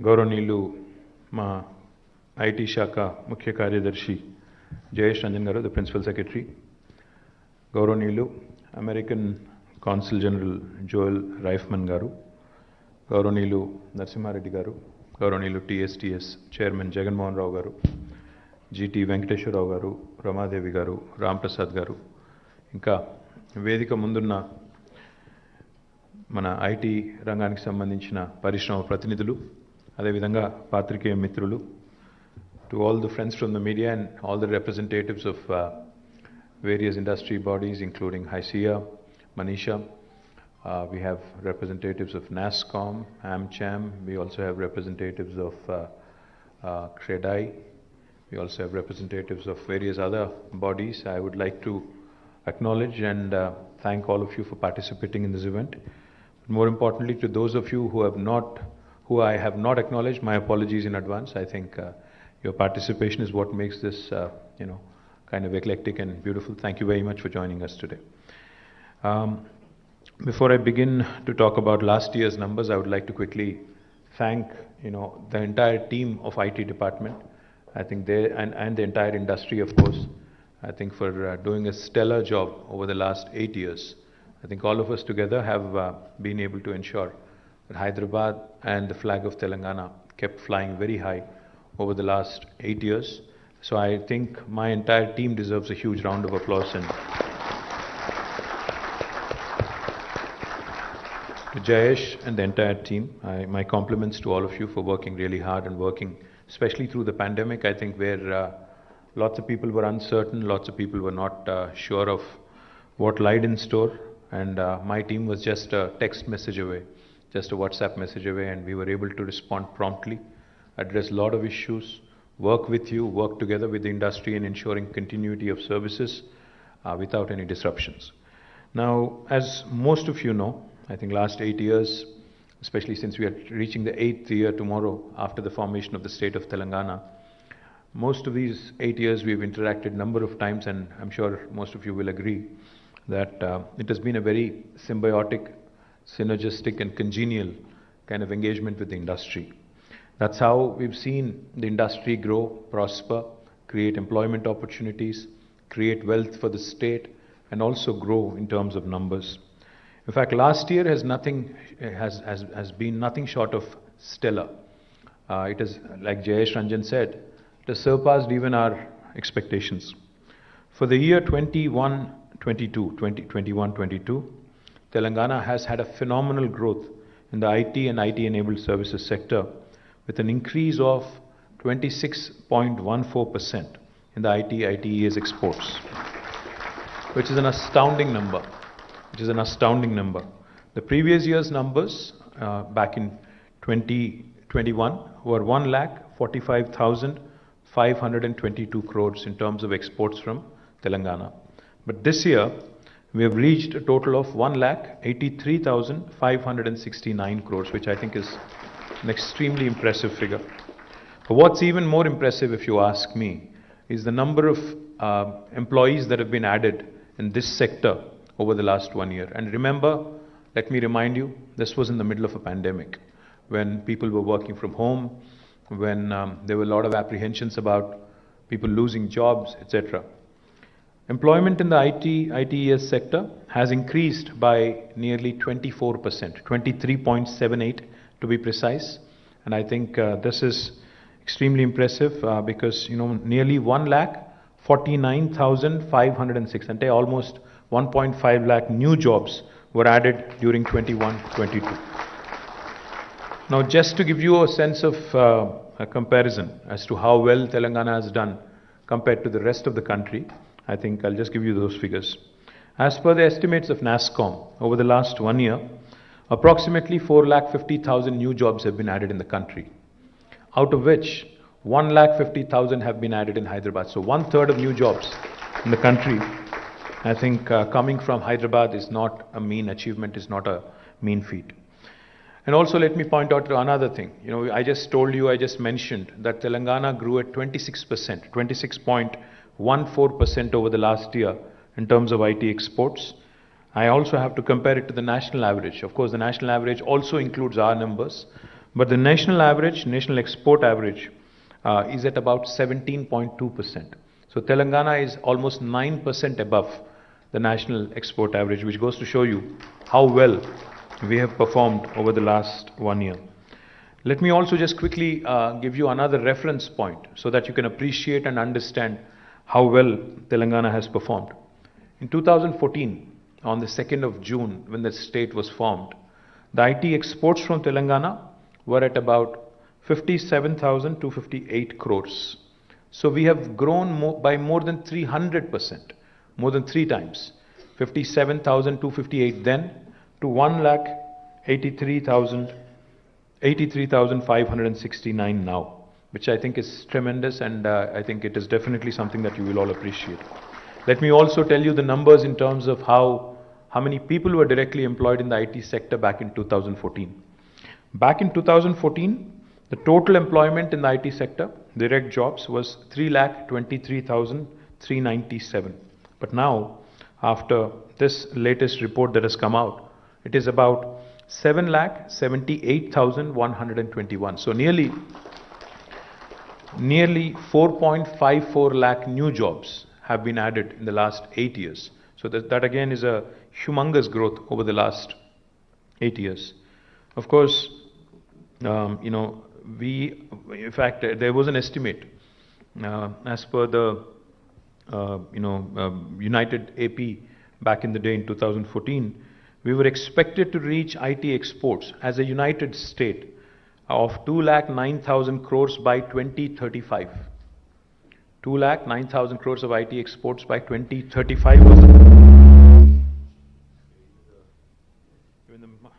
గౌరవనీయులు మా ఐటీ శాఖ ముఖ్య కార్యదర్శి జయేష్ రంజన్ గారు, ద ప్రిన్సిపల్ సెక్రటరీ, గౌరవనీయులు అమెరికన్ కాన్సుల్ జనరల్ జోయల్ రైఫ్మన్ గారు, గౌరవనీయులు నరసింహారెడ్డి గారు, గౌరవనీయులు టీఎస్టీఎస్ చైర్మన్ జగన్మోహన్ రావు గారు, జీటీ వెంకటేశ్వరరావు గారు, రమాదేవి గారు, రాంప్రసాద్ గారు, ఇంకా వేదిక ముందున్న మన ఐటీ రంగానికి సంబంధించిన పరిశ్రమ ప్రతినిధులు, అదేవిధంగా పాత్రికేయ మిత్రులు, to all the friends from the media and all the representatives of various industry bodies including KCR, Manisha. We have representatives of NASSCOM, AmCham. We also have representatives of CREDAI. We also have representatives of various other bodies. I would like to acknowledge and thank all of you for participating in this event. But more importantly, to those of you who I have not acknowledged, my apologies in advance. I think your participation is what makes this, kind of eclectic and beautiful. Thank you very much for joining us today. Before I begin to talk about last year's numbers, I would like to quickly thank, the entire team of IT department. I think they and the entire industry, of course. I think for doing a stellar job over the last 8 years. I think all of us together have been able to ensure that Hyderabad and the flag of Telangana kept flying very high over the last 8 years. So I think my entire team deserves a huge round of applause. And to Jayesh and the entire team, my compliments to all of you for working really hard and working, especially through the pandemic, I think, where lots of people were uncertain, lots of people were not sure of what lied in store. And my team was just a text message away, just a WhatsApp message away, and we were able to respond promptly, address a lot of issues, work with you, work together with the industry in ensuring continuity of services without any disruptions. Now, as most of you know, I think last 8 years, especially since we are reaching the 8th year tomorrow after the formation of the state of Telangana, most of these 8 years we've interacted a number of times, and I'm sure most of you will agree that it has been a very symbiotic, synergistic and congenial kind of engagement with the industry. That's how we've seen the industry grow, prosper, create employment opportunities, create wealth for the state, and also grow in terms of numbers. In fact, last year has been nothing short of stellar. It is, like Jayesh Ranjan said, it has surpassed even our expectations. For the year 21-22, Telangana has had a phenomenal growth in the IT and IT-enabled services sector, with an increase of 26.14% in the ITES exports, which is an astounding number. The previous year's numbers back in 2021 were 1,45,522 crores in terms of exports from Telangana. But this year, we have reached a total of 1,83,569 crores, which I think is an extremely impressive figure. But what's even more impressive, if you ask me, is the number of employees that have been added in this sector over the last 1 year. And remember, let me remind you, this was in the middle of a pandemic, when people were working from home, when there were a lot of apprehensions about people losing jobs, etc. Employment in the ITES sector has increased by nearly 24%, 23.78 to be precise. And I think this is extremely impressive because, nearly 1,49,506, and almost 1.5 lakh new jobs were added during 21-22. Now, just to give you a sense of a comparison as to how well Telangana has done compared to the rest of the country, I think I'll just give you those figures. As per the estimates of NASSCOM, over the last 1 year, approximately 4,50,000 new jobs have been added in the country, out of which 1,50,000 have been added in Hyderabad. So 1/3 of new jobs in the country, I think coming from Hyderabad is not a mean achievement, is not a mean feat. And also let me point out another thing. I just mentioned that Telangana grew at 26%, 26.14% over the last year in terms of IT exports. I also have to compare it to the national average. Of course, the national average also includes our numbers, But the national average, national export average, is at about 17.2%. So Telangana is almost 9% above the national export average, which goes to show you how well we have performed over the last 1 year. Let me also just quickly give you another reference point so that you can appreciate and understand how well Telangana has performed. In 2014, on the 2nd of June, when the state was formed, the IT exports from Telangana were at about 57,258 crores. So we have grown by more than 300%, more than 3 times. 57,258 then to 1,83,569 now, which I think is tremendous, and I think it is definitely something that you will all appreciate. Let me also tell you the numbers in terms of how many people were directly employed in the IT sector back in 2014. Back in 2014, the total employment in the IT sector, direct jobs, was 3,23,397. But now, after this latest report that has come out, it is about 7,78,121. So nearly 4.54 lakh new jobs have been added in the last 8 years. So that again is a humongous growth over the last 8 years. Of course, in fact, there was an estimate as per the United AP back in the day in 2014. We were expected to reach IT exports as a united state of 2,09,000 crores by 2035. 2,09,000 crores of IT exports by 2035 was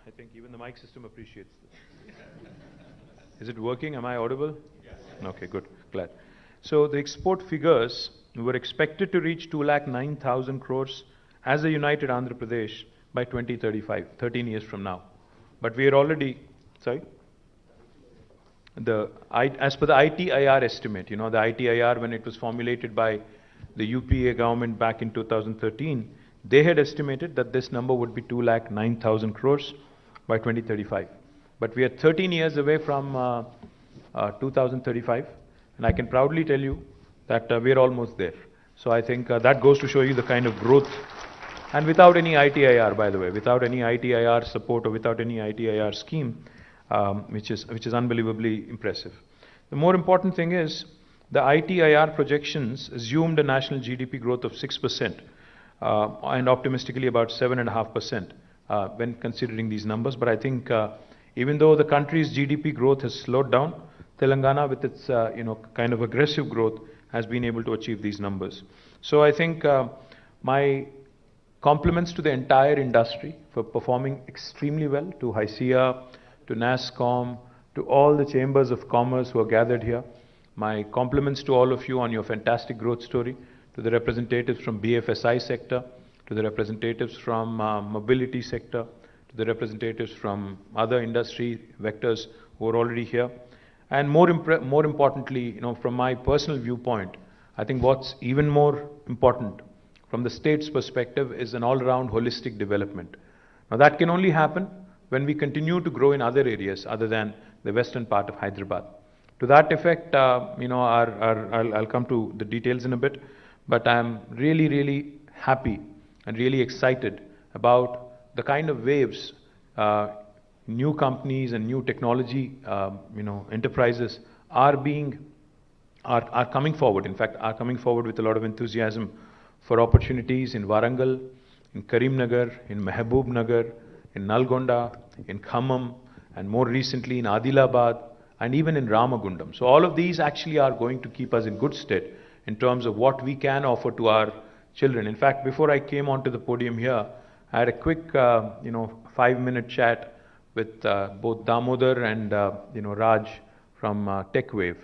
I think even the mic system appreciates this. Is it working? Am I audible? Yes. Okay, good. Glad. So the export figures were expected to reach 2,09,000 crores as a united Andhra Pradesh by 2035, 13 years from now. But we are already, sorry? As per the ITIR estimate, the ITIR, when it was formulated by the UPA government back in 2013, they had estimated that this number would be 2,09,000 crores by 2035. But we are 13 years away from 2035, and I can proudly tell you that we are almost there. So I think that goes to show you the kind of growth, and without any ITIR, by the way, without any ITIR support or without any ITIR scheme, which is unbelievably impressive. The more important thing is the ITIR projections assumed a national GDP growth of 6% and optimistically about 7.5% when considering these numbers. But I think even though the country's GDP growth has slowed down, Telangana, with its kind of aggressive growth, has been able to achieve these numbers. So I think my compliments to the entire industry for performing extremely well, to KCR, to NASSCOM, to all the chambers of commerce who are gathered here. My compliments to all of you on your fantastic growth story, to the representatives from BFSI sector, to the representatives from mobility sector, to the representatives from other industry vectors who are already here. And more importantly, from my personal viewpoint, I think what's even more important from the state's perspective is an all-round holistic development. Now that can only happen when we continue to grow in other areas other than the western part of Hyderabad. To that effect, I'll come to the details in a bit, but I'm really, really happy and really excited about the kind of waves new companies and new technology enterprises are coming forward. In fact, are coming forward with a lot of enthusiasm for opportunities in Warangal, in Karimnagar, in Mehboob in Nalgonda, in Khammam, and more recently in Adilabad, and even in Ramagundam. So all of these actually are going to keep us in good stead in terms of what we can offer to our children. In fact, before I came onto the podium here, I had a quick 5-minute chat with both Damodar and Raj from TechWave.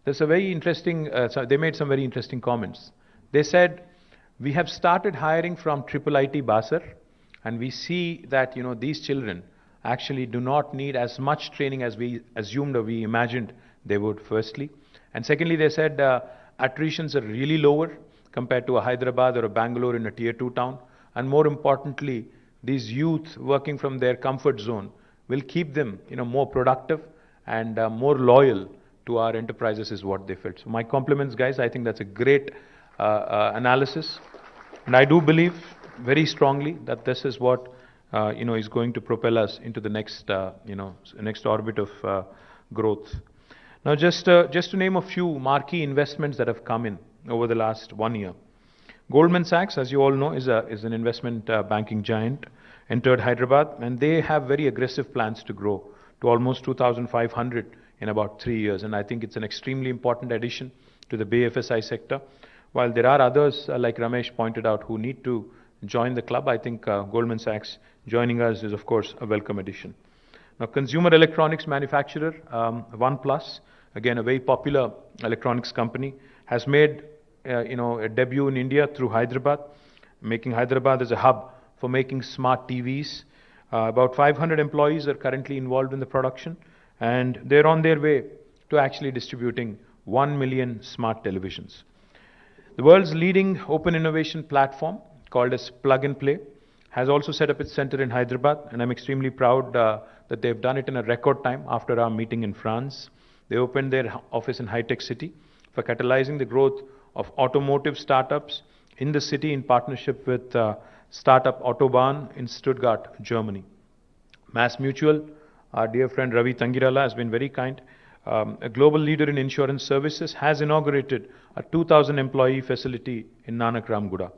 There's a very interesting, they made some very interesting comments. They said, we have started hiring from IIIT Basar, and we see that these children actually do not need as much training as we assumed or we imagined they would, firstly. And secondly, they said attritions are really lower compared to a Hyderabad or a Bangalore in a tier 2 town. And more importantly, these youth working from their comfort zone will keep them more productive and more loyal to our enterprises is what they felt. So my compliments, guys. I think that's a great analysis, and I do believe very strongly that this is what is going to propel us into the next next orbit of growth. Now, just to name a few marquee investments that have come in over the last 1 year. Goldman Sachs, as you all know, is an investment banking giant, entered Hyderabad, and they have very aggressive plans to grow to almost 2,500 in about 3 years. And I think it's an extremely important addition to the BFSI sector. While there are others, like Ramesh pointed out, who need to join the club, I think Goldman Sachs joining us is, of course, a welcome addition. Now, consumer electronics manufacturer OnePlus, again a very popular electronics company, has made a debut in India through Hyderabad, making Hyderabad as a hub for making smart TVs. About 500 employees are currently involved in the production, and they're on their way to actually distributing 1 million smart televisions. The world's leading open innovation platform, called as Plug and Play, has also set up its center in Hyderabad, and I'm extremely proud that they've done it in a record time after our meeting in France. They opened their office in High-Tech City for catalyzing the growth of automotive startups in the city in partnership with startup Autobahn in Stuttgart, Germany. Mass Mutual, our dear friend Ravi Tangirala has been very kind. A global leader in insurance services has inaugurated a 2,000 employee facility in Nanak Ramguda.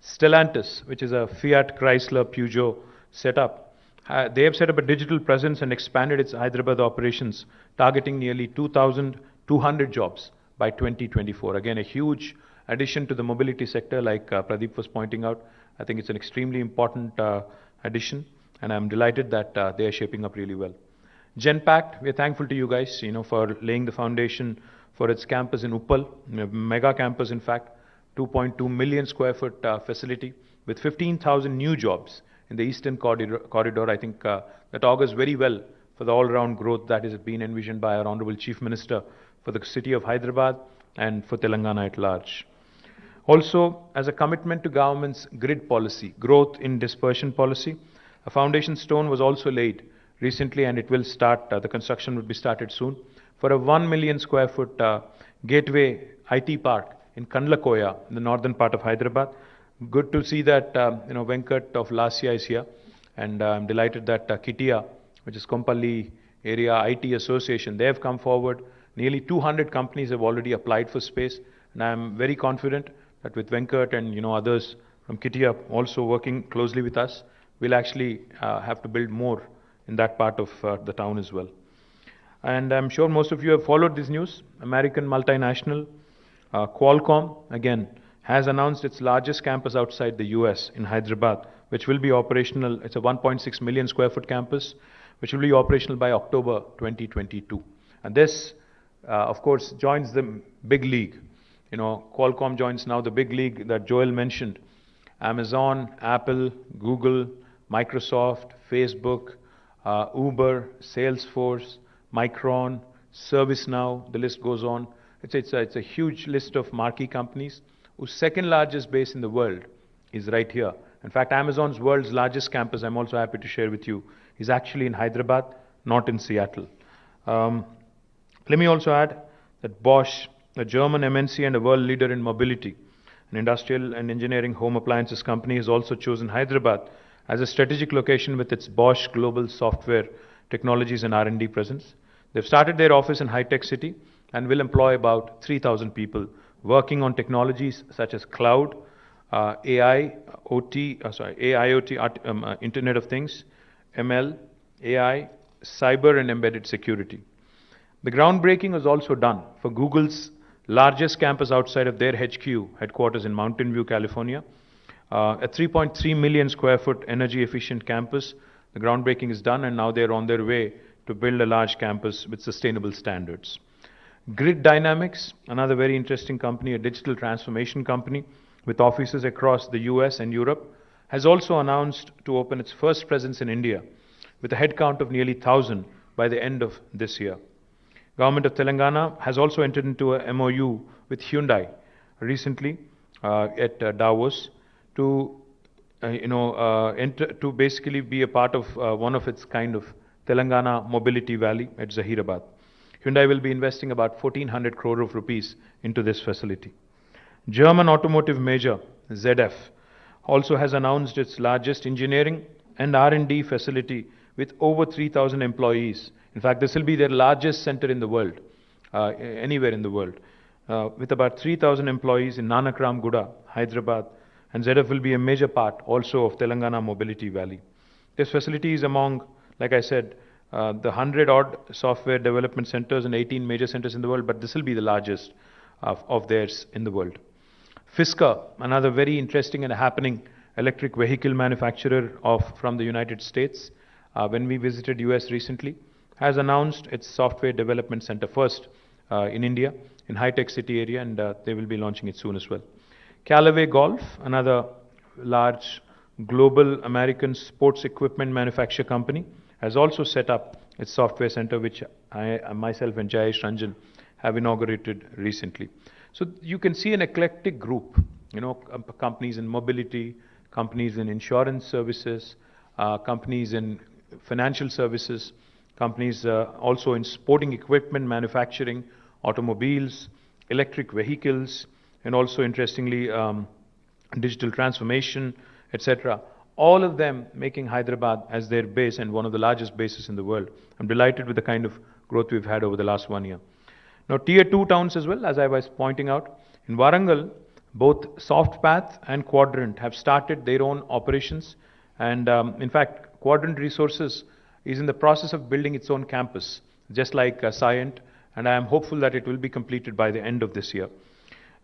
Stellantis, which is a Fiat Chrysler Peugeot setup, they have set up a digital presence and expanded its Hyderabad operations, targeting nearly 2,200 jobs by 2024. Again, a huge addition to the mobility sector, like Pradeep was pointing out. I think it's an extremely important addition, and I'm delighted that they are shaping up really well. Genpact, we're thankful to you guys, for laying the foundation for its campus in Uppal, mega campus in fact, 2.2 million square foot facility with 15,000 new jobs in the eastern corridor. I think that augurs very well for the all-round growth that is being envisioned by our Honorable Chief Minister for the city of Hyderabad and for Telangana at large. Also, as a commitment to government's grid policy, growth in dispersion policy, a foundation stone was also laid recently, and it will start, the construction will be started soon, for a 1 million square foot gateway IT park in Kandlakoya, in the northern part of Hyderabad. Good to see that Venkat of Lasya is here, and I'm delighted that KTR, which is Kompalli Area IT Association, they have come forward. Nearly 200 companies have already applied for space, and I'm very confident that with Venkat and others from KTR also working closely with us, we'll actually have to build more in that part of the town as well. And I'm sure most of you have followed this news. American multinational Qualcomm, again, has announced its largest campus outside the US in Hyderabad, which will be operational. It's a 1.6 million square foot campus, which will be operational by October 2022. And this, of course, joins the big league. Qualcomm joins now the big league that Joel mentioned. Amazon, Apple, Google, Microsoft, Facebook, Uber, Salesforce, Micron, ServiceNow, the list goes on. It's a huge list of marquee companies whose second largest base in the world is right here. In fact, Amazon's world's largest campus, I'm also happy to share with you, is actually in Hyderabad, not in Seattle. Let me also add that Bosch, a German MNC and a world leader in mobility, an industrial and engineering home appliances company, has also chosen Hyderabad as a strategic location with its Bosch global software technologies and R&D presence. They've started their office in High-Tech City and will employ about 3,000 people working on technologies such as cloud, AIoT, Internet of Things, ML, AI, cyber and embedded security. The groundbreaking was also done for Google's largest campus outside of their HQ, headquarters in Mountain View, California. A 3.3 million square foot energy efficient campus. The groundbreaking is done, and now they're on their way to build a large campus with sustainable standards. Grid Dynamics, another very interesting company, a digital transformation company with offices across the US and Europe, has also announced to open its first presence in India with a headcount of nearly 1,000 by the end of this year. Government of Telangana has also entered into a MOU with Hyundai recently at Davos to basically be a part of one of its kind of Telangana Mobility Valley at Hyderabad. Hyundai will be investing about 1400 crore of rupees into this facility. German automotive major ZF also has announced its largest engineering and R&D facility with over 3,000 employees. In fact, this will be their largest center in the world, anywhere in the world, with about 3,000 employees in Nanakram Guda, Hyderabad, and ZF will be a major part also of Telangana Mobility Valley. This facility is among, like I said, the 100-odd software development centers and 18 major centers in the world, but this will be the largest of theirs in the world. Fisker, another very interesting and happening electric vehicle manufacturer from the United States, when we visited US recently, has announced its software development center first in India, in high-tech city area, and they will be launching it soon as well. Callaway Golf, another large global American sports equipment manufacturer company, has also set up its software center, which I myself and Jayesh Ranjan have inaugurated recently. So you can see an eclectic group, companies in mobility, companies in insurance services, companies in financial services, companies also in sporting equipment manufacturing, automobiles, electric vehicles, and also interestingly digital transformation, etc. All of them making Hyderabad as their base and one of the largest bases in the world. I'm delighted with the kind of growth we've had over the last 1 year. Now, Tier 2 towns as well, as I was pointing out. In Warangal, both SoftPath and Quadrant have started their own operations. And in fact, Quadrant Resources is in the process of building its own campus, just like Scient. And I am hopeful that it will be completed by the end of this year.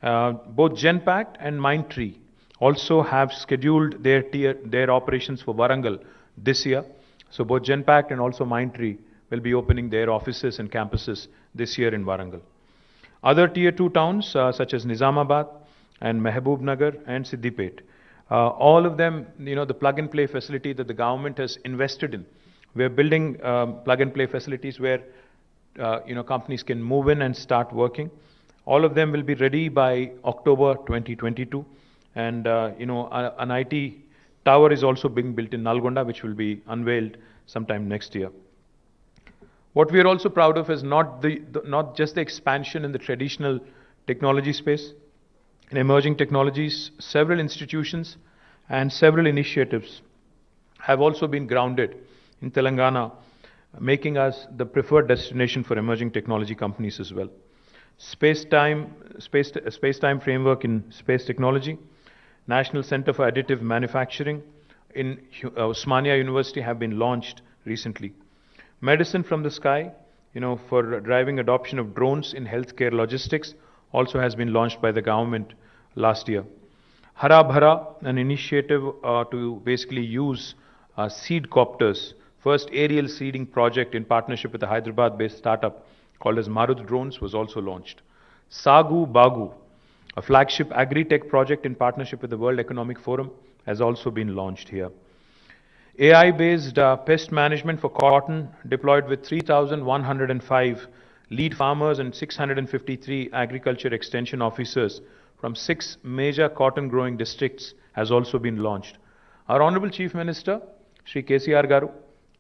Both Genpact and Mindtree also have scheduled their operations for Warangal this year. So both Genpact and also Mindtree will be opening their offices and campuses this year in Warangal. Other Tier 2 towns such as Nizamabad and Mehboob Nagar and Siddipet, all of them, the plug-and-play facility that the government has invested in. We're building plug-and-play facilities where companies can move in and start working. All of them will be ready by October 2022. And an IT tower is also being built in Nalgonda, which will be unveiled sometime next year. What we are also proud of is not just the expansion in the traditional technology space. In emerging technologies, several institutions and several initiatives have also been grounded in Telangana, making us the preferred destination for emerging technology companies as well. Space-time framework in space technology, National Center for Additive Manufacturing in Osmania University have been launched recently. Medicine from the Sky, for driving adoption of drones in healthcare logistics, also has been launched by the government last year. Hara Bhara, an initiative to basically use seed copters, first aerial seeding project in partnership with a Hyderabad-based startup called as Marut Drones, was also launched. Sagu Bagu, a flagship agri-tech project in partnership with the World Economic Forum, has also been launched here. AI-based pest management for cotton deployed with 3,105 lead farmers and 653 agriculture extension officers from 6 major cotton growing districts has also been launched. Our Honorable Chief Minister, Shri KCR Garu,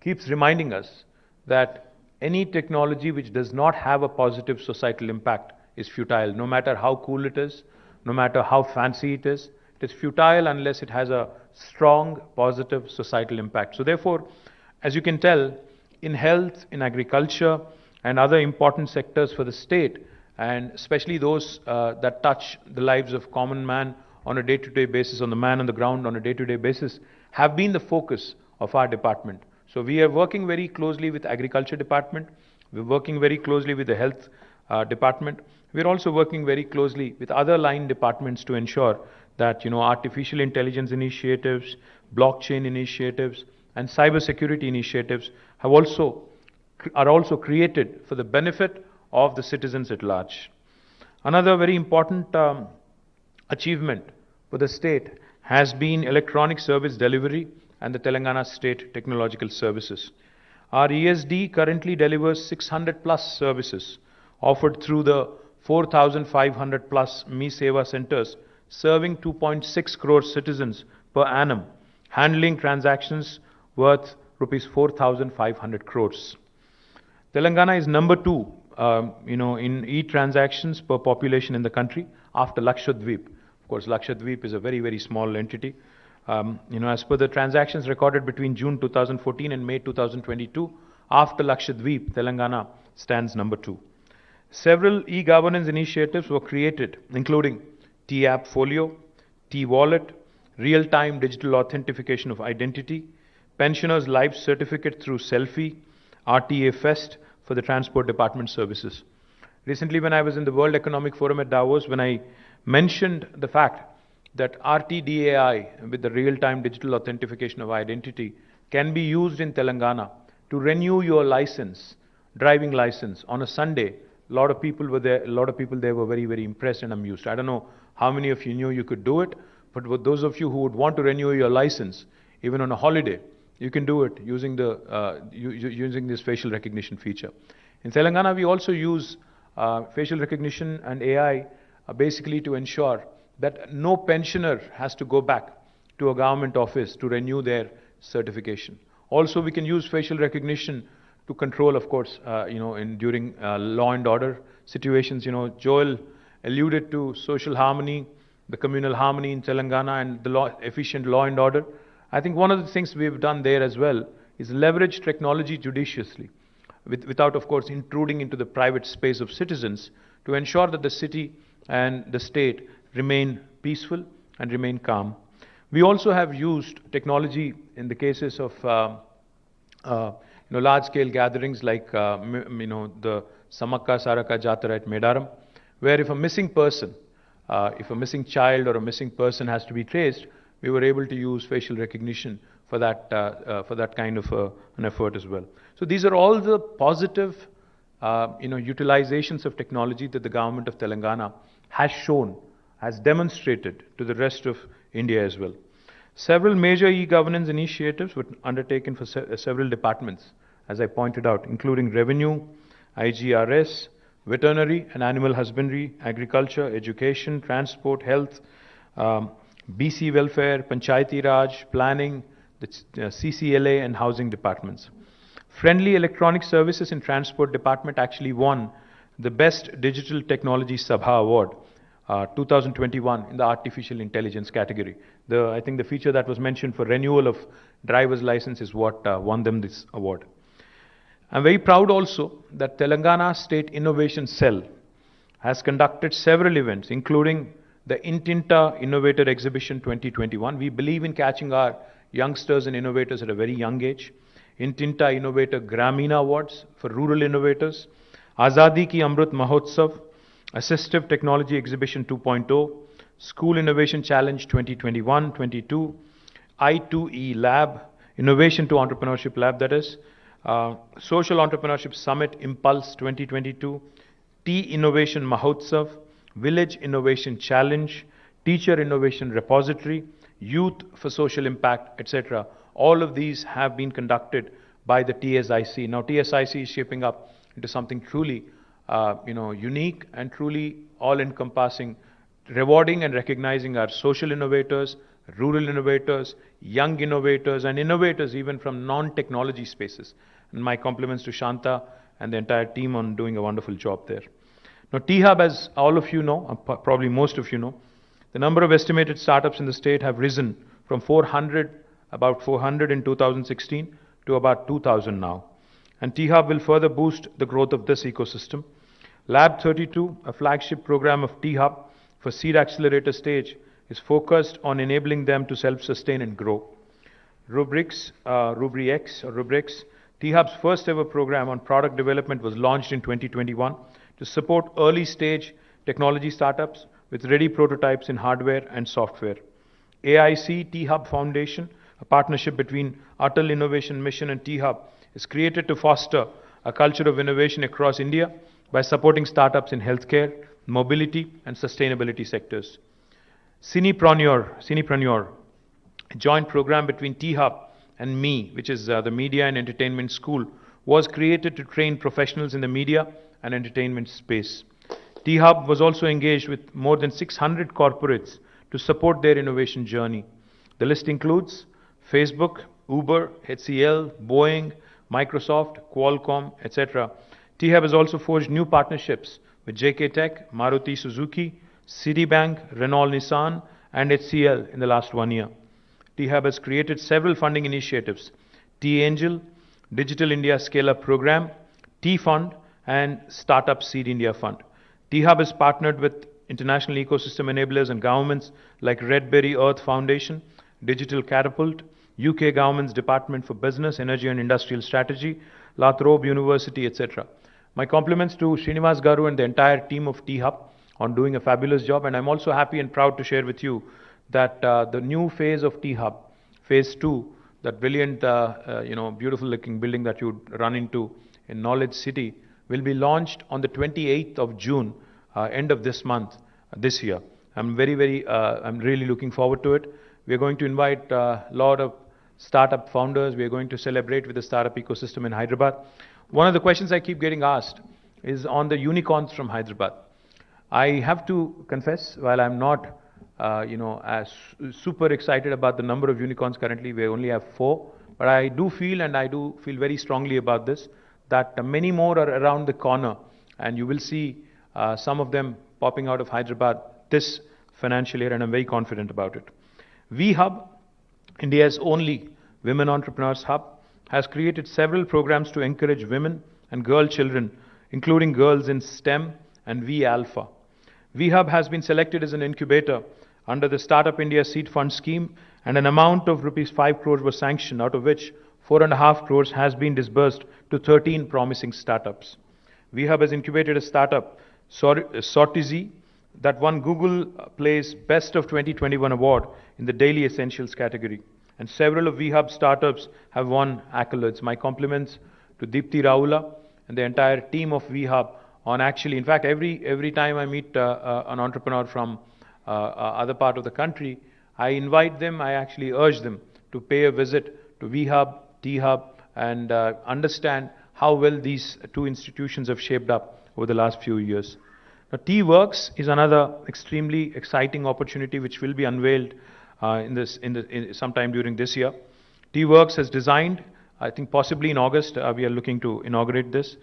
keeps reminding us that any technology which does not have a positive societal impact is futile, no matter how cool it is, no matter how fancy it is. It is futile unless it has a strong, positive societal impact. So therefore, as you can tell, in health, in agriculture, and other important sectors for the state, and especially those that touch the lives of common man on a day-to-day basis, on the man on the ground on a day-to-day basis, have been the focus of our department. So we are working very closely with Agriculture Department. We're working very closely with the Health Department. We're also working very closely with other line departments to ensure that artificial intelligence initiatives, blockchain initiatives, and cyber security initiatives are also created for the benefit of the citizens at large. Another very important achievement for the state has been electronic service delivery and the Telangana State Technological Services. Our ESD currently delivers 600 plus services offered through the 4,500 plus Me Seva centers, serving 2.6 crore citizens per annum, handling transactions worth rupees 4,500 crores. Telangana is number two, in e-transactions per population in the country after Lakshadweep. Of course, Lakshadweep is a very, very small entity. As per the transactions recorded between June 2014 and May 2022, after Lakshadweep, Telangana stands number two. Several e-governance initiatives were created, including T-App Folio, T-Wallet, real-time digital authentication of identity, pensioners' life certificate through selfie, RTA Fest for the Transport Department services. Recently, when I was in the World Economic Forum at Davos, when I mentioned the fact that RTDAI, with the real-time digital authentication of identity, can be used in Telangana to renew your license, driving license, on a Sunday. A lot of people were there. A lot of people there were very, very impressed and amused. I don't know how many of you knew you could do it, but for those of you who would want to renew your license, even on a holiday, you can do it using using this facial recognition feature. In Telangana, we also use facial recognition and AI basically to ensure that no pensioner has to go back to a government office to renew their certification. Also, we can use facial recognition to control, of course, during law and order situations. Joel alluded to social harmony, the communal harmony in Telangana, and the efficient law and order. I think one of the things we've done there as well is leverage technology judiciously, without, of course, intruding into the private space of citizens, to ensure that the city and the state remain peaceful and remain calm. We also have used technology in the cases of large-scale gatherings like the Samakka Saraka Jatara at Medaram, where if a missing person, if a missing child or a missing person has to be traced, we were able to use facial recognition for that kind of an effort as well. So these are all the positive utilizations of technology that the government of Telangana has shown, has demonstrated to the rest of India as well. Several major e-governance initiatives were undertaken for several departments, as I pointed out, including revenue, IGRS, veterinary and animal husbandry, agriculture, education, transport, health, BC welfare, Panchayati Raj, planning, the CCLA and housing departments. Friendly Electronic Services in Transport Department actually won the Best Digital Technology Sabha Award 2021 in the Artificial Intelligence category. I think the feature that was mentioned for renewal of driver's license is what won them this award. I'm very proud also that Telangana State Innovation Cell has conducted several events, including the Intinta Innovator Exhibition 2021. We believe in catching our youngsters and innovators at a very young age. Intinta Innovator Gramina Awards for rural innovators. Azadi Ki Amrut Mahotsav, Assistive Technology Exhibition 2.0, School Innovation Challenge 2021-22, I2E Lab, Innovation to Entrepreneurship Lab, that is, Social Entrepreneurship Summit Impulse 2022, Tea Innovation Mahotsav, Village Innovation Challenge, Teacher Innovation Repository, Youth for Social Impact, etc. All of these have been conducted by the TSIC. Now, TSIC is shaping up into something truly unique and truly all-encompassing, rewarding and recognizing our social innovators, rural innovators, young innovators, and innovators even from non-technology spaces. And my compliments to Shanta and the entire team on doing a wonderful job there. Now, T-Hub, as all of you know, probably most of you know, the number of estimated startups in the state have risen from about 400 in 2016 to about 2,000 now. And T-Hub will further boost the growth of this ecosystem. Lab 32, a flagship program of T-Hub for seed accelerator stage, is focused on enabling them to self-sustain and grow. Rubrix, T-Hub's first ever program on product development was launched in 2021 to support early stage technology startups with ready prototypes in hardware and software. AIC T-Hub Foundation, a partnership between Atal Innovation Mission and T-Hub, is created to foster a culture of innovation across India by supporting startups in healthcare, mobility and sustainability sectors. Cinepreneur, a joint program between T-Hub and ME, which is the Media and Entertainment School, was created to train professionals in the media and entertainment space. T-Hub was also engaged with more than 600 corporates to support their innovation journey. The list includes Facebook, Uber, HCL, Boeing, Microsoft, Qualcomm, etc. T-Hub has also forged new partnerships with JK Tech, Maruti Suzuki, Citibank, Renault Nissan, and HCL in the last 1 year. T-Hub has created several funding initiatives: T-Angel, Digital India Scale-Up Program, T-Fund, and Startup Seed India Fund. T-Hub has partnered with international ecosystem enablers and governments like Red Berry Earth Foundation, Digital Catapult, UK Government's Department for Business, Energy and Industrial Strategy, Lathrop University, etc. My compliments to Srinivas Garu and the entire team of T-Hub on doing a fabulous job, and I'm also happy and proud to share with you that the new phase of T-Hub, phase 2, that brilliant, beautiful looking building that you run into in Knowledge City, will be launched on the 28th of June, end of this month, this year. I'm really looking forward to it. We're going to invite a lot of startup founders. We're going to celebrate with the startup ecosystem in Hyderabad. One of the questions I keep getting asked is on the unicorns from Hyderabad. I have to confess, while I'm not, as super excited about the number of unicorns currently, we only have 4, but I do feel, and I do feel very strongly about this, that many more are around the corner, and you will see some of them popping out of Hyderabad this financial year, and I'm very confident about it. V-Hub, India's only women entrepreneurs hub, has created several programs to encourage women and girl children, including girls in STEM and V-Alpha. V-Hub has been selected as an incubator under the Startup India Seed Fund scheme, and an amount of rupees 5 crores was sanctioned, out of which 4.5 crores has been disbursed to 13 promising startups. V-Hub has incubated a startup, Sortizy, that won Google Play's Best of 2021 award in the Daily Essentials category. And several of V-Hub startups have won accolades. My compliments to Deepthi Raula and the entire team of V-Hub on actually, in fact, every time I meet an entrepreneur from other part of the country, I invite them, I actually urge them to pay a visit to V-Hub, T-Hub, and understand how well these two institutions have shaped up over the last few years. Now, T-Works is another extremely exciting opportunity which will be unveiled sometime during this year. T-Works has designed, I think possibly in August, we are looking to inaugurate this,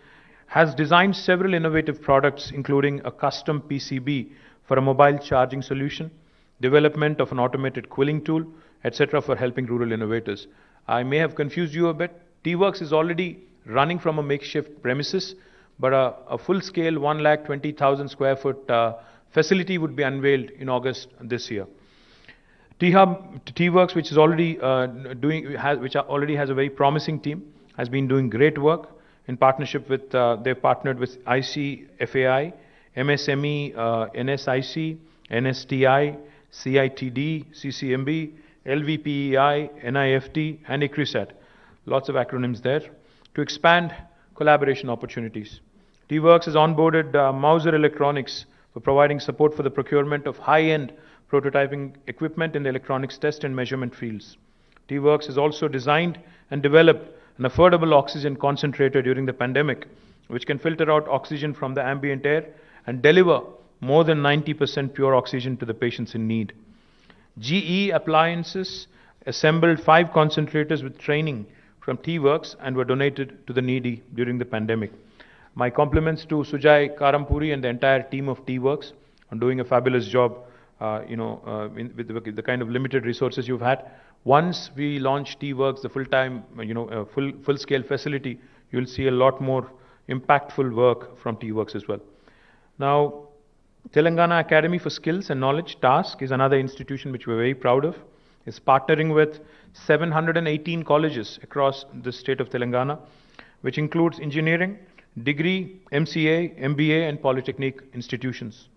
has designed several innovative products, including a custom PCB for a mobile charging solution, development of an automated quilling tool, etc. for helping rural innovators. I may have confused you a bit. T-Works is already running from a makeshift premises, but a full-scale 120,000 square foot facility would be unveiled in August this year. T-Works, which is already already has a very promising team, has been doing great work in partnership with. They've partnered with ICFAI, MSME, NSIC, NSTI, CITD, CCMB, LVPEI, NIFT, and ICRISAT. Lots of acronyms there. To expand collaboration opportunities. T-Works has onboarded Mauser Electronics for providing support for the procurement of high-end prototyping equipment in the electronics test and measurement fields. T-Works has also designed and developed an affordable oxygen concentrator during the pandemic, which can filter out oxygen from the ambient air and deliver more than 90% pure oxygen to the patients in need. GE Appliances assembled 5 concentrators with training from T-Works and were donated to the needy during the pandemic. My compliments to Sujay Karampuri and the entire team of T-Works on doing a fabulous job, with the kind of limited resources you've had. Once we launch T-Works, the full-time, full-scale facility, you'll see a lot more impactful work from T-Works as well. Now, Telangana Academy for Skills and Knowledge, TASK, is another institution which we're very proud of. It's partnering with 718 colleges across the state of Telangana, which includes engineering, degree, MCA, MBA, and polytechnic institutions.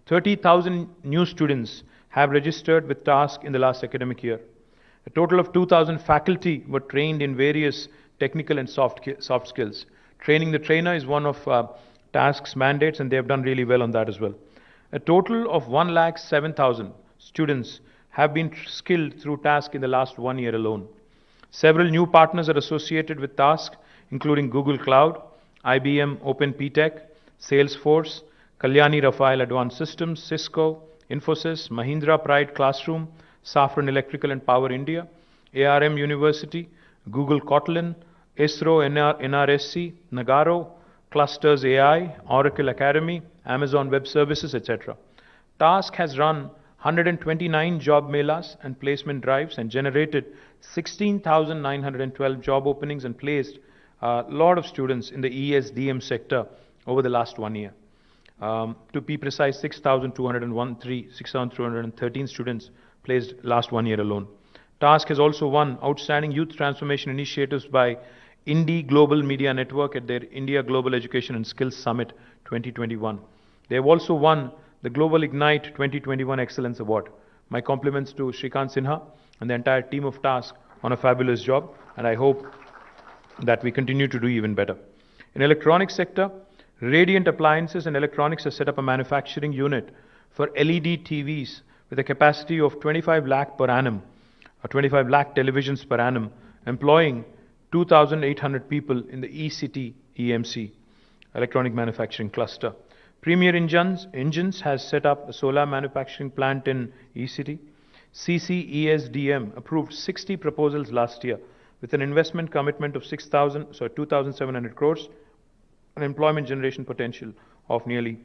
30,000 new students have registered with TASK in the last academic year. A total of 2,000 faculty were trained in various technical and soft skills. Training the trainer is one of TASK's mandates, and they have done really well on that as well. A total of 107,000 students have been skilled through TASK in the last 1 year alone. Several new partners are associated with TASK, including Google Cloud, IBM OpenPTech, Salesforce, Kalyani Rafael Advanced Systems, Cisco, Infosys, Mahindra Pride Classroom, Safran Electrical and Power India, ARM University, Google Kotlin, ISRO NRSC, Nagaro, Clusters AI, Oracle Academy, Amazon Web Services, etc. Task has run 129 job melas and placement drives and generated 16,912 job openings and placed a lot of students in the ESDM sector over the last 1 year. To be precise, 6,213 students placed last 1 year alone. Task has also won Outstanding Youth Transformation Initiatives by Indie Global Media Network at their India Global Education and Skills Summit 2021. They have also won the Global Ignite 2021 Excellence Award. My compliments to Shrikant Sinha and the entire team of Task on a fabulous job, and I hope that we continue to do even better. In electronics sector, Radiant Appliances and Electronics has set up a manufacturing unit for LED TVs with a capacity of 25 lakh per annum, or 25 lakh televisions per annum, employing 2,800 people in the ECT EMC, Electronic Manufacturing Cluster. Premier Engines has set up a solar manufacturing plant in ECT. CCESDM approved 60 proposals last year with an investment commitment of 2,700 crores, an employment generation potential of nearly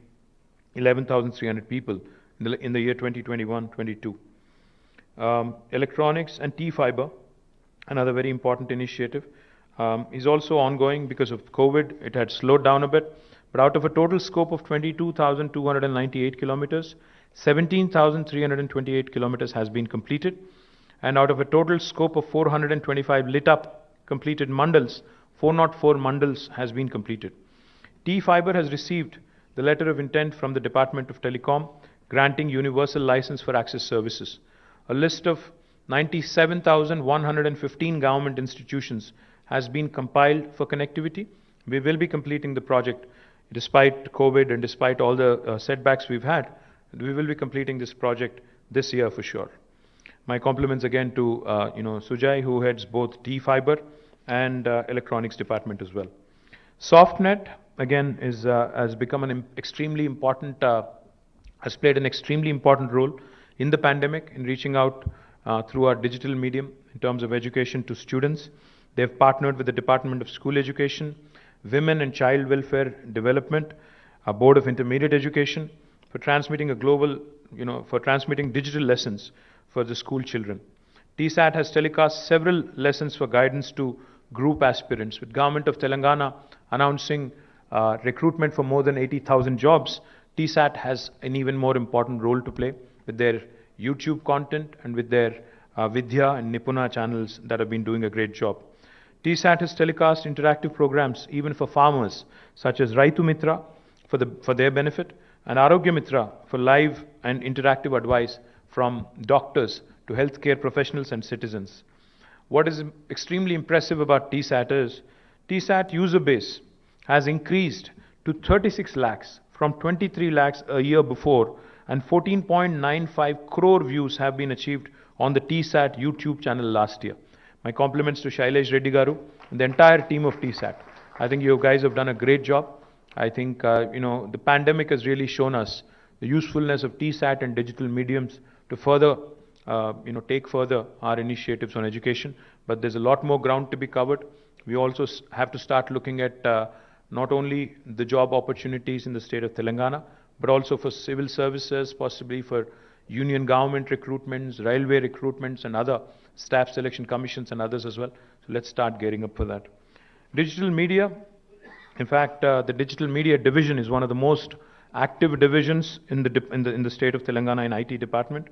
11,300 people in the year 2021-22. Electronics and T-Fiber, another very important initiative, is also ongoing because of COVID. It had slowed down a bit, but out of a total scope of 22,298 kilometers, 17,328 kilometers has been completed, and out of a total scope of 425 lit up completed mandals, 404 mandals has been completed. T-Fiber has received the letter of intent from the Department of Telecom granting universal license for access services. A list of 97,115 government institutions has been compiled for connectivity. We will be completing the project despite COVID and despite all the setbacks we've had. We will be completing this project this year for sure. My compliments again to Sujay, who heads both T-Fiber and electronics department as well. SoftNet again has become an extremely important, has played an extremely important role in the pandemic in reaching out through our digital medium in terms of education to students. They've partnered with the Department of School Education, Women and Child Welfare Development, a Board of Intermediate Education for transmitting transmitting digital lessons for the school children. TSAT has telecast several lessons for guidance to group aspirants, with Government of Telangana announcing recruitment for more than 80,000 jobs. TSAT has an even more important role to play with their YouTube content and with their Vidya and Nipuna channels that have been doing a great job. TSAT has telecast interactive programs even for farmers, such as Raitu Mitra for their benefit, and Arogya Mitra for live and interactive advice from doctors to healthcare professionals and citizens. What is extremely impressive about TSAT is TSAT user base has increased to 36 lakhs from 23 lakhs a year before, and 14.95 crore views have been achieved on the TSAT YouTube channel last year. My compliments to Shailesh Reddy Garu and the entire team of TSAT. I think you guys have done a great job. I think the pandemic has really shown us the usefulness of TSAT and digital mediums to further take further our initiatives on education. But there's a lot more ground to be covered. We also have to start looking at not only the job opportunities in the state of Telangana, but also for civil services, possibly for union government recruitments, railway recruitments, and other staff selection commissions and others as well. So let's start gearing up for that. Digital media. In fact, the digital media division is one of the most active divisions in the state of Telangana in IT department.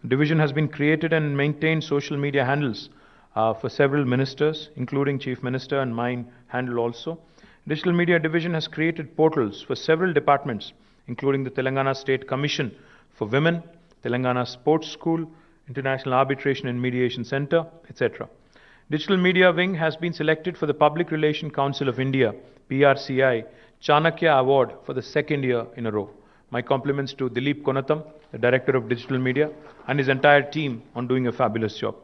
The division has been created and maintained social media handles for several ministers, including Chief Minister and mine handle also. Digital Media Division has created portals for several departments, including the Telangana State Commission for Women, Telangana Sports School, International Arbitration and Mediation Center, etc. Digital Media Wing has been selected for the Public Relations Council of India, PRCI, Chanakya Award for the second year in a row. My compliments to Dilip Konatam, the Director of Digital Media, and his entire team on doing a fabulous job.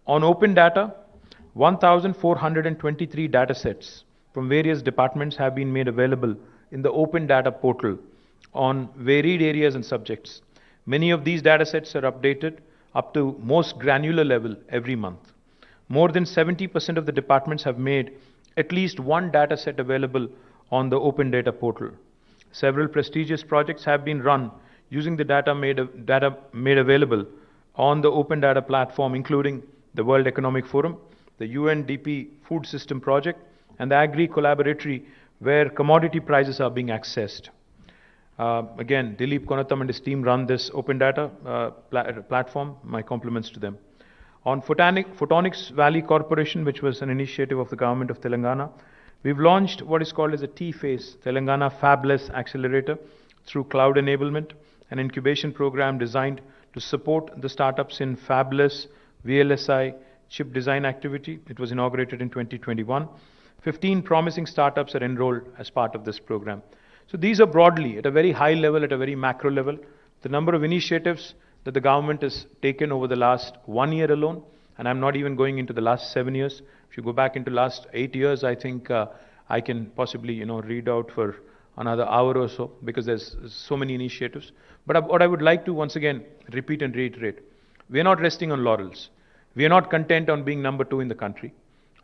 On open data, 1,423 data sets from various departments have been made available in the open data portal on varied areas and subjects. Many of these data sets are updated up to most granular level every month. More than 70% of the departments have made at least one data set available on the Open Data portal. Several prestigious projects have been run using the data made available on the Open Data platform, including the World Economic Forum, the UNDP Food System Project, and the Agri Collaboratory, where commodity prices are being accessed. Again, Dilip Konatam and his team run this Open Data platform. My compliments to them. On Photonics Valley Corporation, which was an initiative of the government of Telangana, we've launched what is called as a T-Phase, Telangana Fabless Accelerator, through cloud enablement, an incubation program designed to support the startups in fabless VLSI chip design activity. It was inaugurated in 2021. 15 promising startups are enrolled as part of this program. So these are broadly, at a very high level, at a very macro level, the number of initiatives that the government has taken over the last 1 year alone, and I'm not even going into the last 7 years. If you go back into last 8 years, I think I can possibly, read out for another hour or so, because there's so many initiatives. But what I would like to once again repeat and reiterate, we are not resting on laurels. We are not content on being number 2 in the country.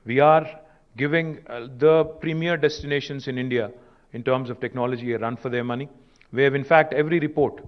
We are giving the premier destinations in India in terms of technology a run for their money. We have, in fact, every report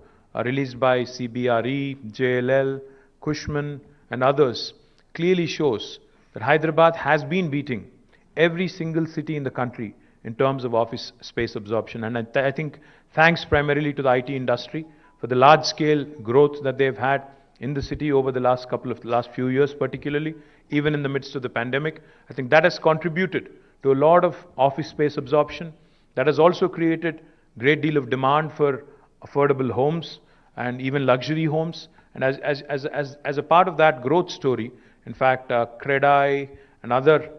released by CBRE, JLL, Cushman, and others clearly shows that Hyderabad has been beating every single city in the country in terms of office space absorption. And I think thanks primarily to the IT industry for the large-scale growth that they've had in the city over the last few years, particularly, even in the midst of the pandemic. I think that has contributed to a lot of office space absorption. That has also created a great deal of demand for affordable homes and even luxury homes. And as a part of that growth story, in fact, CREDAI and other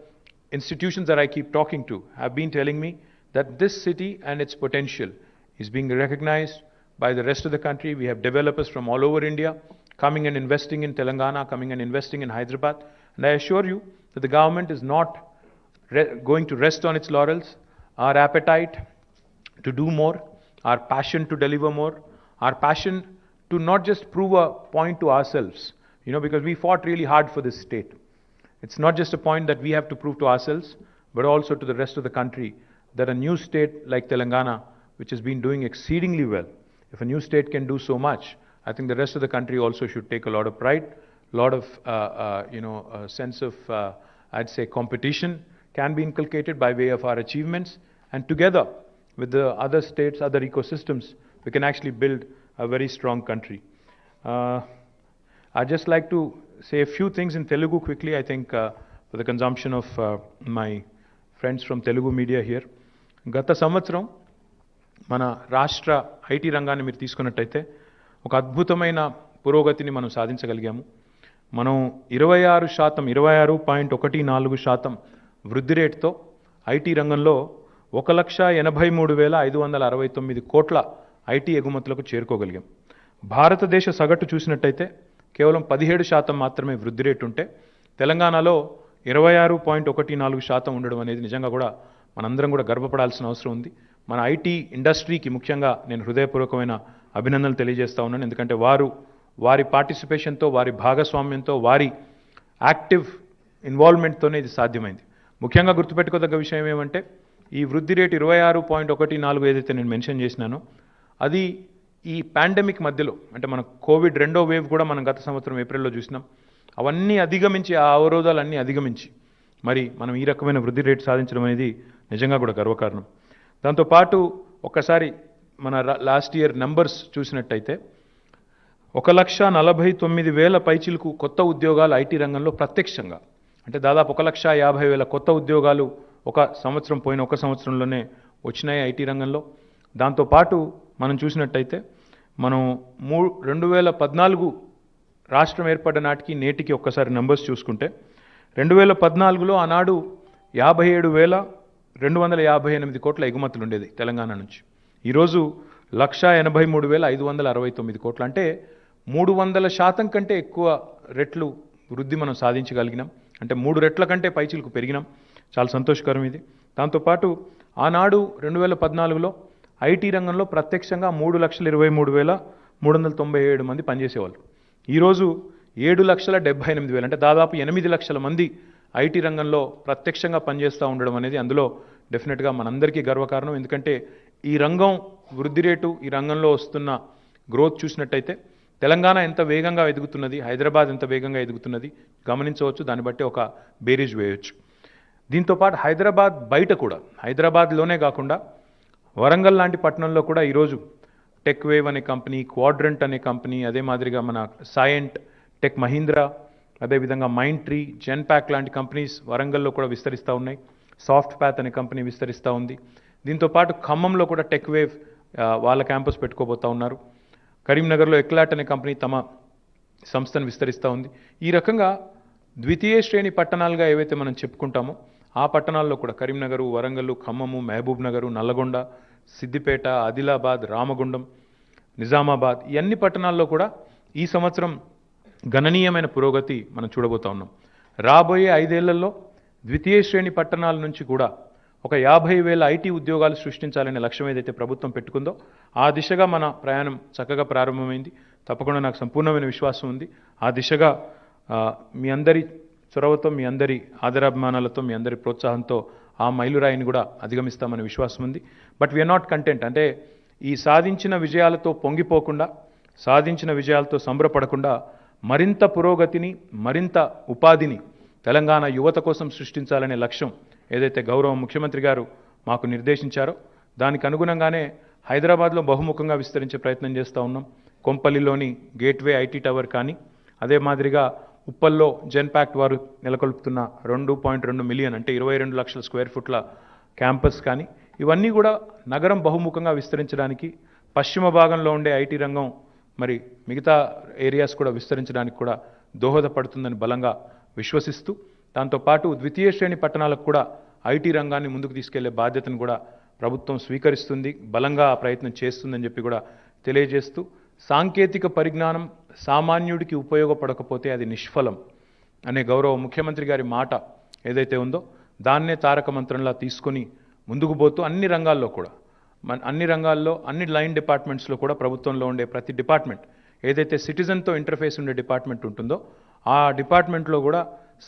institutions that I keep talking to have been telling me that this city and its potential is being recognized by the rest of the country. We have developers from all over India coming and investing in Telangana, coming and investing in Hyderabad. And I assure you that the government is not going to rest on its laurels. Our appetite to do more, our passion to deliver more, our passion to not just prove a point to ourselves, because we fought really hard for this state. It's not just a point that we have to prove to ourselves, but also to the rest of the country that a new state like Telangana, which has been doing exceedingly well, if a new state can do so much, I think the rest of the country also should take a lot of pride, a lot of, a sense of, I'd say, competition can be inculcated by way of our achievements. And together with the other states, other ecosystems, we can actually build a very strong country. I'd just like to say a few things in Telugu quickly, I think, for the consumption of my friends from Telugu media here. గత సంవత్సరం మన రాష్ట్ర IT రంగాన్ని మీరు తీసుకున్నట్టయితే ఒక అద్భుతమైన పురోగతిని మనం సాధించగలిగాము. మనం 26.14% వృద్ధి రేటుతో ఐటీ రంగంలో 1,83,569 కోట్ల ఐటీ ఎగుమతులకు చేరుకోగలిగాం. భారతదేశ సగటు చూసినట్టయితే కేవలం 17% మాత్రమే వృద్ధి రేటు ఉంటే తెలంగాణలో 26.14% ఉండడం అనేది నిజంగా కూడా మనందరం కూడా గర్వపడాల్సిన అవసరం ఉంది. మన ఐటీ ఇండస్ట్రీకి ముఖ్యంగా నేను హృదయపూర్వకమైన అభినందనలు తెలియజేస్తా ఉన్నాను. ఎందుకంటే వారి పార్టిసిపేషన్తో, వారి భాగస్వామ్యంతో, వారి యాక్టివ్ ఇన్వాల్వ్మెంట్తోనే ఇది సాధ్యమైంది. ముఖ్యంగా గుర్తుపెట్టుకోదగ్గ విషయం ఏమంటే ఈ వృద్ధి రేటు 26.14 ఏదైతే నేను మెన్షన్ చేసినానో అది ఈ పాండమిక్ మధ్యలో, అంటే మన కోవిడ్ 2వ వేవ్ కూడా మనం గత సంవత్సరం ఏప్రిల్లో చూసినాం. అవన్నీ అధిగమించి, ఆ అవరోధాలన్నీ అధిగమించి మరి మనం ఈ రకమైన వృద్ధి రేటు సాధించడం అనేది నిజంగా కూడా గర్వకారణం. దాంతోపాటు ఒక్కసారి మన లాస్ట్ ఇయర్ నంబర్స్ చూసినట్టయితే 1,49,000 పైచిలకు కొత్త ఉద్యోగాలు ఐటీ రంగంలో ప్రత్యక్షంగా, అంటే దాదాపు 1,50,000 కొత్త ఉద్యోగాలు ఒక సంవత్సరంలోనే వచ్చినాయి ఐటీ రంగంలో. దాంతోపాటు మనం చూసినట్టయితే మనం 2014 రాష్ట్రం ఏర్పడ్డ నాటికి నేటికి ఒక్కసారి నంబర్స్ చూసుకుంటే 2014లో ఆనాడు 57,258 కోట్ల ఎగుమతులు ఉండేది తెలంగాణ నుంచి. ఈరోజు 1,83,569 కోట్లు, అంటే 300% కంటే ఎక్కువ రెట్లు వృద్ధి మనం సాధించగలిగినాం. అంటే 3 రెట్ల కంటే పైచిలకు పెరిగినాం. చాలా సంతోషకరం ఇది. దాంతోపాటు ఆనాడు 2014లో ఐటీ రంగంలో ప్రత్యక్షంగా 3,23,397 మంది పనిచేసేవాళ్ళు. ఈరోజు 7,78,000 అంటే దాదాపు 8 లక్షల మంది ఐటీ రంగంలో ప్రత్యక్షంగా పనిచేస్తూ ఉండడం అనేది అందులో డెఫినెట్గా మనందరికీ గర్వకారణం. ఎందుకంటే ఈ రంగం వృద్ధి రేటు, ఈ రంగంలో వస్తున్న గ్రోత్ చూసినట్టయితే తెలంగాణ ఎంత వేగంగా ఎదుగుతున్నది, హైదరాబాద్ ఎంత వేగంగా ఎదుగుతున్నది గమనించవచ్చు. దాన్ని బట్టి ఒక బేరీజ్ వేయవచ్చు. దీంతోపాటు హైదరాబాద్ బయట కూడా, హైదరాబాద్లోనే కాకుండా వరంగల్ లాంటి పట్టణంలో కూడా ఈరోజు టెక్ వేవ్ అనే కంపెనీ, క్వాడ్రంట్ అనే కంపెనీ, అదే మాదిరిగా మన సాయంట్, టెక్ మహీంద్రా, అదేవిధంగా మైండ్ ట్రీ, జెన్పాక్ లాంటి కంపెనీస్ వరంగల్లో కూడా విస్తరిస్తూ ఉన్నాయి. సాఫ్ట్ ప్యాత్ అనే కంపెనీ విస్తరిస్తూ ఉంది. దీంతోపాటు ఖమ్మంలో కూడా టెక్ వేవ్ వాళ్ళ క్యాంపస్ పెట్టుకోబోతూ ఉన్నారు. కరీంనగర్లో ఎక్లాట్ అనే కంపెనీ తమ సంస్థను విస్తరిస్తూ ఉంది. ఈ రకంగా ద్వితీయ శ్రేణి పట్టణాలుగా ఏవైతే మనం చెప్పుకుంటామో ఆ పట్టణాల్లో కూడా కరీంనగరు, వరంగల్, ఖమ్మము, మహబూబ్ నగరు, నల్లగొండ, సిద్దిపేట, ఆదిలాబాద్, రామగుండం, నిజామాబాద్, ఈ అన్ని పట్టణాల్లో కూడా ఈ సంవత్సరం గణనీయమైన పురోగతి మనం చూడబోతా ఉన్నాం. రాబోయే 5 ఏళ్లలో ద్వితీయ శ్రేణి పట్టణాల నుంచి కూడా ఒక 50,000 ఐటీ ఉద్యోగాలు సృష్టించాలనే లక్ష్యం ఏదైతే ప్రభుత్వం పెట్టుకుందో ఆ దిశగా మన ప్రయాణం చక్కగా ప్రారంభమైంది. తప్పకుండా నాకు సంపూర్ణమైన విశ్వాసం ఉంది. ఆ దిశగా మీ అందరి చొరవతో, మీ అందరి ఆదరాభిమానాలతో, మీ అందరి ప్రోత్సాహంతో ఆ మైలురాయిని కూడా అధిగమిస్తామనే విశ్వాసం ఉంది. But we are not content. అంటే ఈ సాధించిన విజయాలతో పొంగిపోకుండా, సాధించిన విజయాలతో సంబరపడకుండా మరింత పురోగతిని, మరింత ఉపాధిని తెలంగాణ యువత కోసం సృష్టించాలనే లక్ష్యం ఏదైతే గౌరవ ముఖ్యమంత్రి గారు మాకు నిర్దేశించారో దానికి అనుగుణంగానే హైదరాబాద్లో బహుముఖంగా విస్తరించే ప్రయత్నం చేస్తూ ఉన్నాం. కొంపల్లిలోని గేట్వే ఐటీ టవర్ కానీ, అదే మాదిరిగా ఉప్పల్లో జెన్పాక్ట్ వారు నెలకొల్పుతున్న 2.2 మిలియన్ అంటే 22 లక్షల స్క్వేర్ ఫుట్ల క్యాంపస్ కానీ, ఇవన్నీ కూడా నగరం బహుముఖంగా విస్తరించడానికి, పశ్చిమ భాగంలో ఉండే ఐటీ రంగం మరి మిగతా ఏరియాస్ కూడా విస్తరించడానికి కూడా దోహదపడుతుందని బలంగా విశ్వసిస్తూ, దాంతోపాటు ద్వితీయ శ్రేణి పట్టణాలకు కూడా ఐటీ రంగాన్ని ముందుకు తీసుకెళ్లే బాధ్యతను కూడా ప్రభుత్వం స్వీకరిస్తుంది, బలంగా ఆ ప్రయత్నం చేస్తుందని చెప్పి కూడా తెలియజేస్తూ, సాంకేతిక పరిజ్ఞానం సామాన్యుడికి ఉపయోగపడకపోతే అది నిష్ఫలం అనే గౌరవ ముఖ్యమంత్రి గారి మాట ఏదైతే ఉందో దాన్నే తారక మంత్రంలా తీసుకొని ముందుకు పోతూ అన్ని రంగాల్లో కూడా, అన్ని లైన్ డిపార్ట్మెంట్స్లో కూడా ప్రభుత్వంలో ఉండే ప్రతి డిపార్ట్మెంట్ ఏదైతే సిటిజన్తో ఇంటర్ఫేస్ ఉండే డిపార్ట్మెంట్ ఉంటుందో ఆ డిపార్ట్మెంట్లో కూడా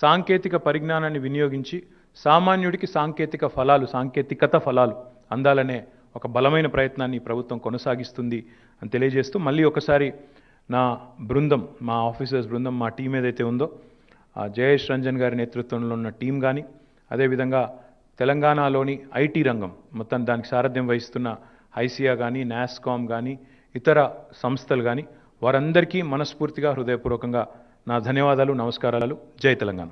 సాంకేతిక పరిజ్ఞానాన్ని వినియోగించి సామాన్యుడికి సాంకేతికత ఫలాలు అందాలనే ఒక బలమైన ప్రయత్నాన్ని ప్రభుత్వం కొనసాగిస్తుంది అని తెలియజేస్తూ, మళ్ళీ ఒకసారి నా బృందం, మా ఆఫీసర్స్ బృందం, మా టీం ఏదైతే ఉందో జయేష్ రంజన్ గారి నేతృత్వంలో ఉన్న టీం కానీ, అదేవిధంగా తెలంగాణలోని ఐటీ రంగం మొత్తం దానికి సారథ్యం వహిస్తున్న ఐసియా కానీ, నాస్కామ్ కానీ, ఇతర సంస్థలు కానీ, వారందరికీ మనస్ఫూర్తిగా హృదయపూర్వకంగా నా ధన్యవాదాలు, నమస్కారాలు. జై తెలంగాణ.